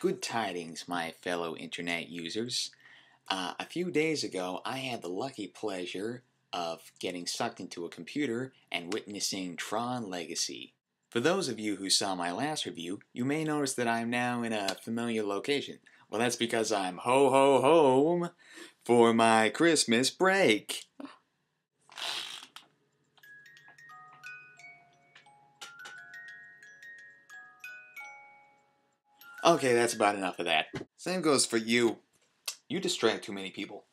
Good tidings, my fellow internet users. A few days ago, I had the lucky pleasure of getting sucked into a computer and witnessing Tron Legacy. For those of you who saw my last review, you may notice that I'm now in a familiar location. Well, that's because I'm home for my Christmas break. Okay, that's about enough of that. Same goes for you. You distract too many people.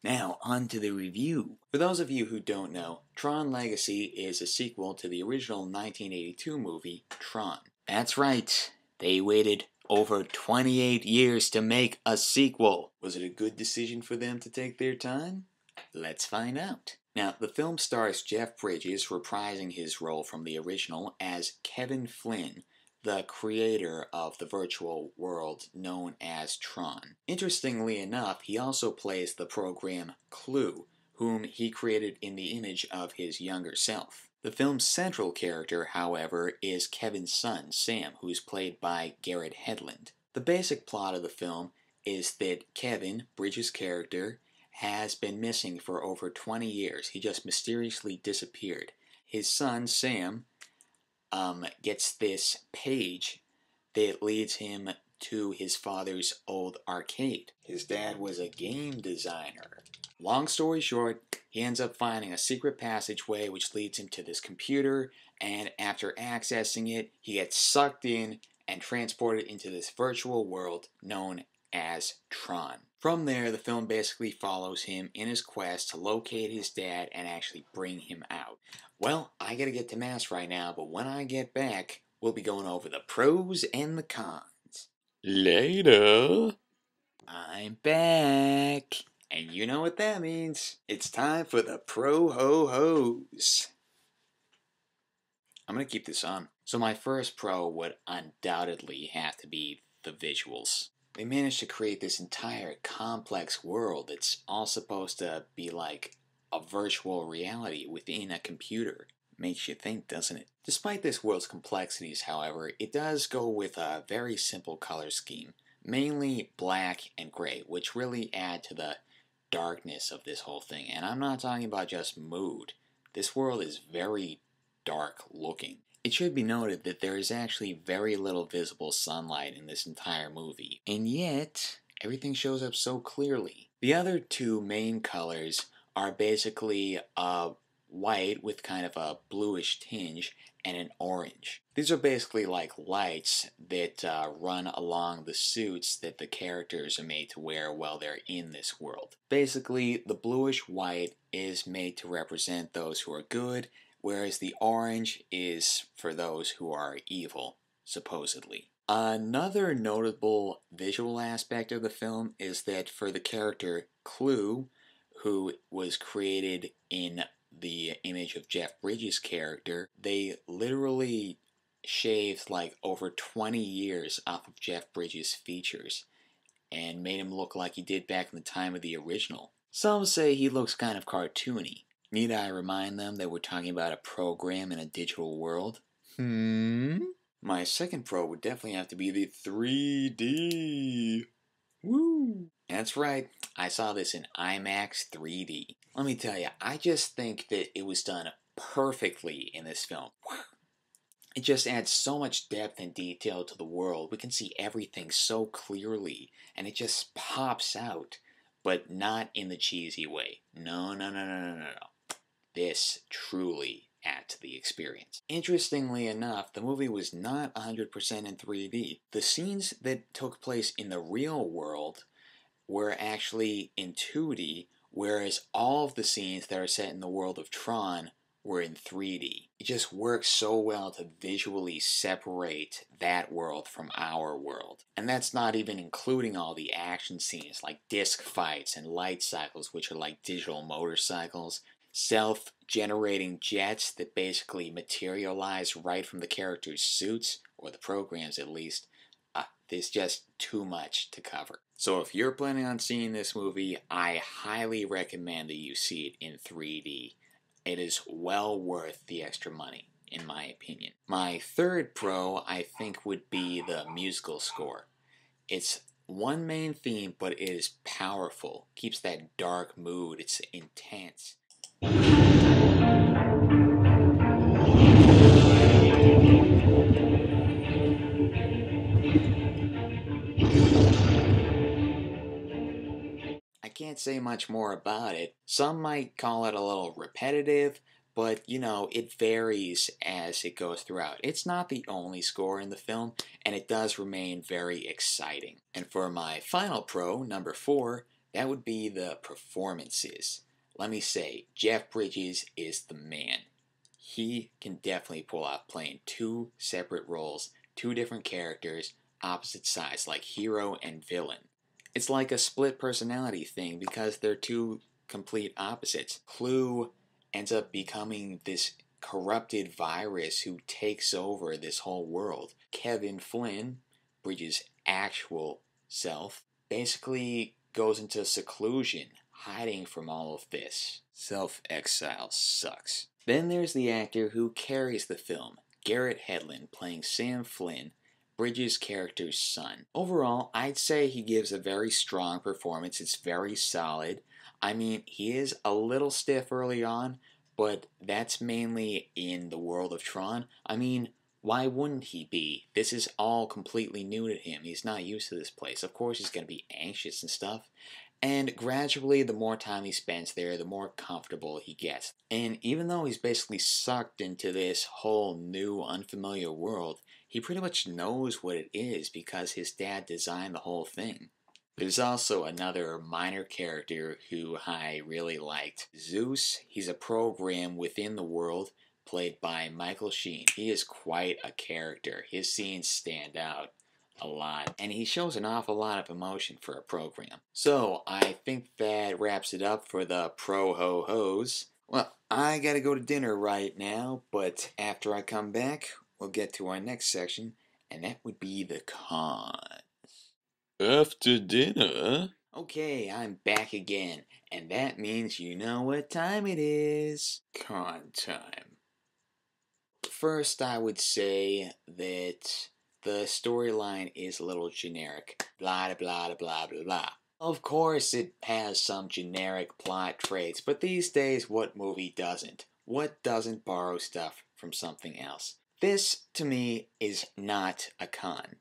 Now, on to the review. For those of you who don't know, Tron Legacy is a sequel to the original 1982 movie, Tron. That's right, they waited over 28 years to make a sequel. Was it a good decision for them to take their time? Let's find out. Now, the film stars Jeff Bridges reprising his role from the original as Kevin Flynn, the creator of the virtual world known as Tron. Interestingly enough, he also plays the program Clue, whom he created in the image of his younger self. The film's central character, however, is Kevin's son, Sam, who's played by Garrett Hedlund. The basic plot of the film is that Kevin, Bridges' character, has been missing for over 20 years. He just mysteriously disappeared. His son, Sam, gets this page that leads him to his father's old arcade. His dad was a game designer. Long story short, he ends up finding a secret passageway which leads him to this computer, and after accessing it, he gets sucked in and transported into this virtual world known as Tron. From there, the film basically follows him in his quest to locate his dad and actually bring him out. Well, I gotta get to Mass right now, but when I get back, we'll be going over the pros and the cons. Later. I'm back. And you know what that means. It's time for the pro-ho-hos. I'm gonna keep this on. So my first pro would undoubtedly have to be the visuals. They managed to create this entire complex world that's all supposed to be like a virtual reality within a computer. Makes you think, doesn't it? Despite this world's complexities, however, it does go with a very simple color scheme, mainly black and gray, which really add to the darkness of this whole thing. And I'm not talking about just mood. This world is very dark looking. It should be noted that there is actually very little visible sunlight in this entire movie, and yet everything shows up so clearly. The other two main colors are basically white with kind of a bluish tinge and an orange. These are basically like lights that run along the suits that the characters are made to wear while they're in this world. Basically, the bluish white is made to represent those who are good, whereas the orange is for those who are evil, supposedly. Another notable visual aspect of the film is that for the character Clue, who was created in the image of Jeff Bridges' character, they literally shaved like over 20 years off of Jeff Bridges' features and made him look like he did back in the time of the original. Some say he looks kind of cartoony. Need I remind them that we're talking about a program in a digital world? My second pro would definitely have to be the 3D. Woo! That's right, I saw this in IMAX 3D. Let me tell you, I just think that it was done perfectly in this film. It just adds so much depth and detail to the world. We can see everything so clearly, and it just pops out, but not in the cheesy way. No. This truly adds to the experience. Interestingly enough, the movie was not 100% in 3D. The scenes that took place in the real world were actually in 2D, whereas all of the scenes that are set in the world of Tron were in 3D. It just works so well to visually separate that world from our world. And that's not even including all the action scenes like disc fights and light cycles, which are like digital motorcycles, self-generating jets that basically materialize right from the characters' suits, or the programs at least. There's just too much to cover. So if you're planning on seeing this movie, I highly recommend that you see it in 3D. It is well worth the extra money. in my opinion. My third pro, I think, would be the musical score. It's one main theme, but it is powerful. Keeps that dark mood. It's intense. I can't say much more about it. Some might call it a little repetitive, but it varies as it goes throughout. It's not the only score in the film, and it does remain very exciting. And for my final pro, number 4, that would be the performances. Let me say, Jeff Bridges is the man. He can definitely pull off playing 2 separate roles, 2 different characters, opposite sides, like hero and villain. It's like a split personality thing because they're 2 complete opposites. Clue ends up becoming this corrupted virus who takes over this whole world. Kevin Flynn, Bridges' actual self, basically goes into seclusion, hiding from all of this. Self-exile sucks. Then there's the actor who carries the film, Garrett Hedlund, playing Sam Flynn, Bridges' character's son. Overall, I'd say he gives a very strong performance. It's very solid. I mean, he is a little stiff early on, but that's mainly in the world of Tron. I mean, why wouldn't he be? This is all completely new to him. He's not used to this place. Of course he's going to be anxious and stuff. And gradually, the more time he spends there, the more comfortable he gets. And even though he's basically sucked into this whole new, unfamiliar world, he pretty much knows what it is because his dad designed the whole thing. There's also another minor character who I really liked. Zeus, he's a program within the world played by Michael Sheen. He is quite a character. His scenes stand out a lot, and he shows an awful lot of emotion for a program. So, I think that wraps it up for the pro-ho-hos. Well, I gotta go to dinner right now, but after I come back, we'll get to our next section, and that would be the cons. After dinner? Okay, I'm back again, and that means you know what time it is. Con time. First, I would say that the storyline is a little generic. Blah, blah, blah, blah, blah. Of course, it has some generic plot traits, but these days, what movie doesn't? What doesn't borrow stuff from something else? This, to me, is not a con.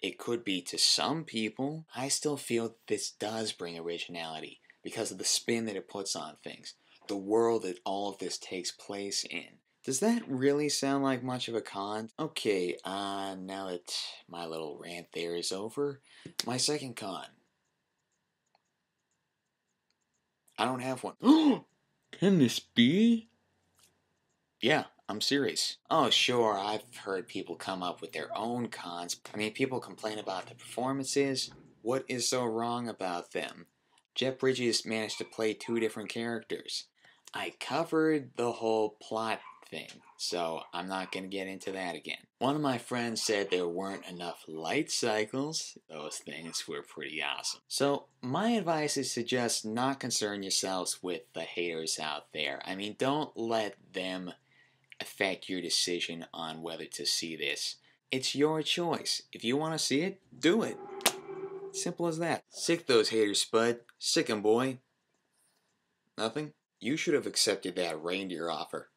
It could be to some people. I still feel this does bring originality because of the spin that it puts on things, the world that all of this takes place in. Does that really sound like much of a con? Okay, now that my little rant there is over, my second con. I don't have one. Can this be? Yeah, I'm serious. Oh, sure, I've heard people come up with their own cons. I mean, people complain about the performances. What is so wrong about them? Jeff Bridges managed to play 2 different characters. I covered the whole plot thing, so I'm not going to get into that again. One of my friends said there weren't enough light cycles. Those things were pretty awesome. So, my advice is to just not concern yourselves with the haters out there. I mean, don't let them affect your decision on whether to see this. It's your choice. If you want to see it, do it. Simple as that. Sick those haters, Spud. Sick 'em, boy. Nothing? You should have accepted that reindeer offer.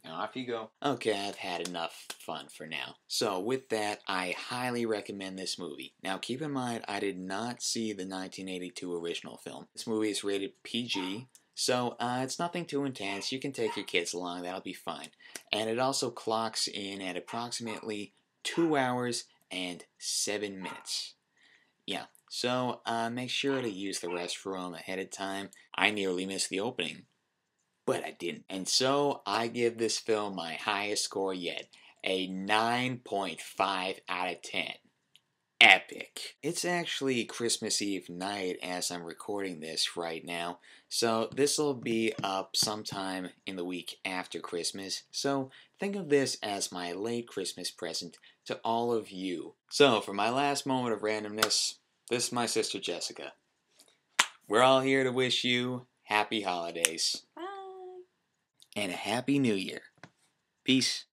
Now off you go. Okay, I've had enough fun for now. So with that, I highly recommend this movie. Now keep in mind, I did not see the 1982 original film. This movie is rated PG, so it's nothing too intense. You can take your kids along, that'll be fine. And it also clocks in at approximately 2 hours and 7 minutes. Yeah, so make sure to use the restroom ahead of time. I nearly missed the opening, but I didn't. And so I give this film my highest score yet, a 9.5 out of 10. Epic. It's actually Christmas Eve night as I'm recording this right now, so this will be up sometime in the week after Christmas, so think of this as my late Christmas present to all of you. So for my last moment of randomness, this is my sister Jessica. We're all here to wish you happy holidays. Bye. And a happy new year. Peace.